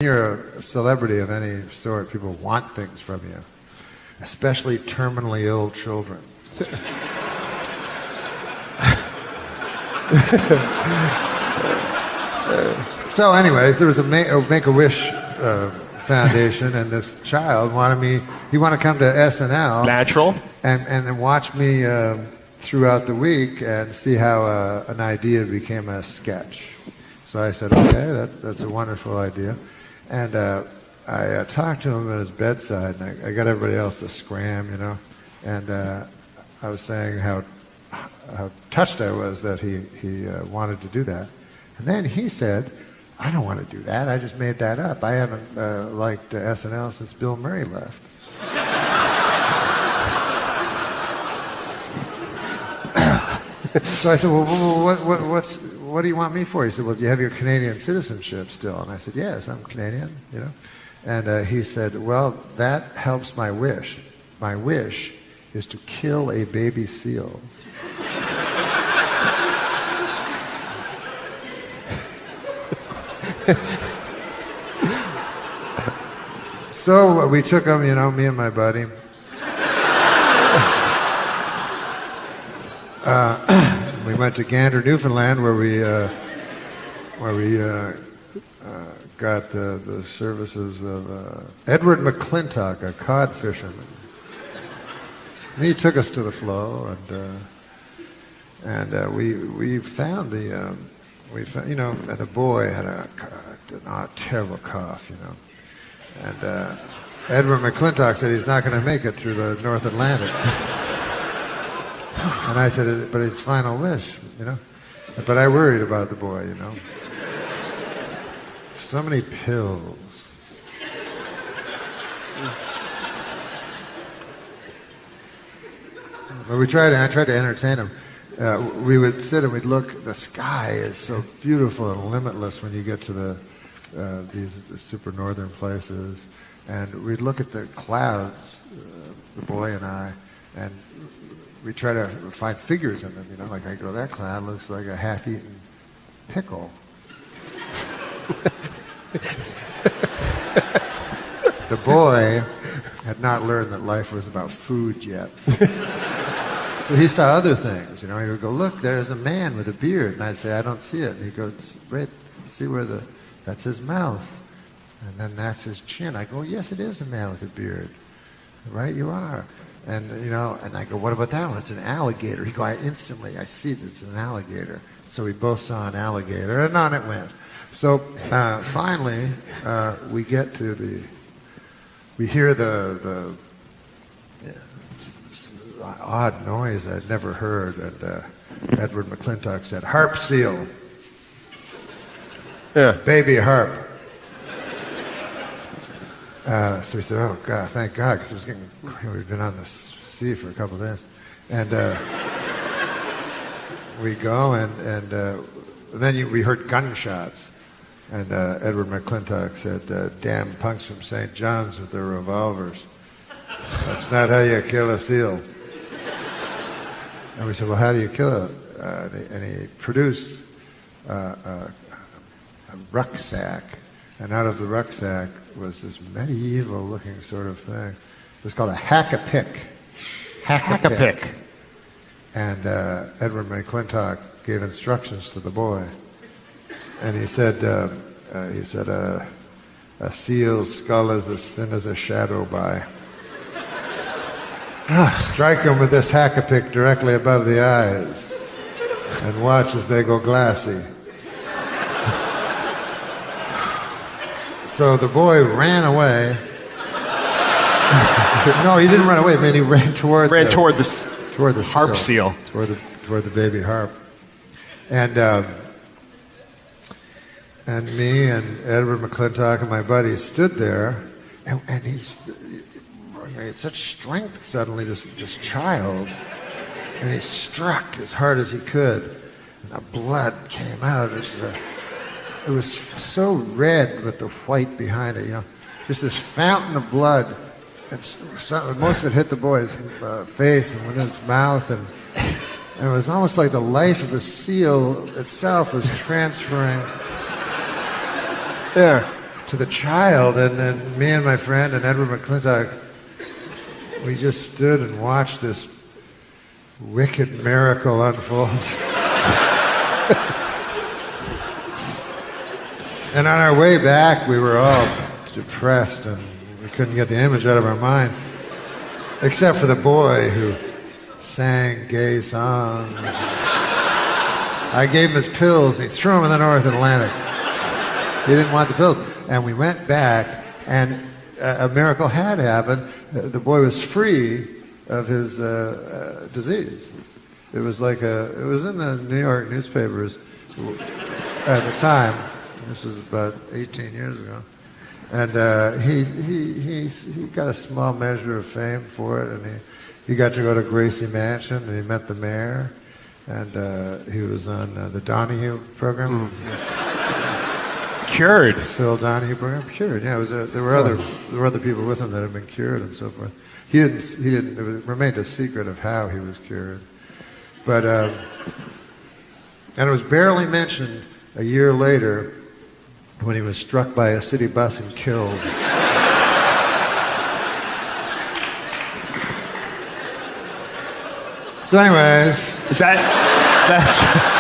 You're a celebrity of any sort, people want things from you, especially terminally ill children. So anyways, there was a Make-A-Wish Foundation, and this child wanted to come to SNL. Natural. And watch me throughout the week and see how an idea became a sketch. So I said, okay, that's a wonderful idea. And I talked to him at his bedside, and I got everybody else to scram, And I was saying how touched I was that he wanted to do that. And then he said, I don't want to do that. I just made that up. I haven't liked SNL since Bill Murray left. So I said, well, what do you want me for? He said, well, do you have your Canadian citizenship still? And I said, yes, I'm Canadian, And he said, well, that helps my wish. My wish is to kill a baby seal. So we took him, me and my buddy. We went to Gander, Newfoundland, where we got the services of Edward McClintock, a cod fisherman. And he took us to the flow, and we found and the boy had a terrible cough, and Edward McClintock said he's not going to make it through the North Atlantic. And I said, but his final wish, But I worried about the boy, So many pills. But I tried to entertain him. We would sit and we'd look. The sky is so beautiful and limitless when you get to these super northern places. And we'd look at the clouds, the boy and I, and we try to find figures in them, like I go, that cloud looks like a half-eaten pickle. The boy had not learned that life was about food yet. So he saw other things, he would go, look, there's a man with a beard. And I'd say, I don't see it. And he'd go, wait, see where that's his mouth. And then that's his chin. I go, yes, it is a man with a beard. Right, you are. And, and I go, what about that one? It's an alligator. He go, I see it's an alligator. So we both saw an alligator, and on it went. So finally, we get to we hear the odd noise I'd never heard, and Edward McClintock said, harp seal. Yeah. Baby harp. So we said, oh, God, thank God, because we've been on the sea for a couple of days. And we go, and then we heard gunshots. And Edward McClintock said, damn punks from St. John's with their revolvers. That's not how you kill a seal. And we said, well, how do you kill it? And he produced a rucksack. And out of the rucksack was this medieval-looking sort of thing. It was called a hack-a-pick. Hack-a-pick. And Edward McClintock gave instructions to the boy. And he said, a seal's skull is as thin as a shadow by. Strike him with this hack-a-pick directly above the eyes and watch as they go glassy. So the boy ran away. No, he didn't run away, man. He ran toward the harp seal. Toward the baby harp. And me and Edward McClintock and my buddy stood there, and he had such strength suddenly, this child, and he struck as hard as he could, and the blood came out. It was so red with the white behind it, just this fountain of blood. Most of it hit the boy's face and within his mouth, and it was almost like the life of the seal itself was transferring. Yeah. to the child, and then me and my friend and Edward McClintock, we just stood and watched this wicked miracle unfold. And on our way back, we were all depressed, and we couldn't get the image out of our mind, except for the boy who sang gay songs. I gave him his pills, and he threw them in the North Atlantic. He didn't want the pills. And we went back, and a miracle had happened. The boy was free of his disease. It was it was in the New York newspapers at the time. This was about 18 years ago. And he got a small measure of fame for it, and he got to go to Gracie Mansion, and he met the mayor, and he was on the Donahue program. Cured. Phil Donahue program. Cured, yeah. There were other people with him that had been cured and so forth. He didn't. It remained a secret of how he was cured. But and it was barely mentioned a year later when he was struck by a city bus and killed. So anyways... That's...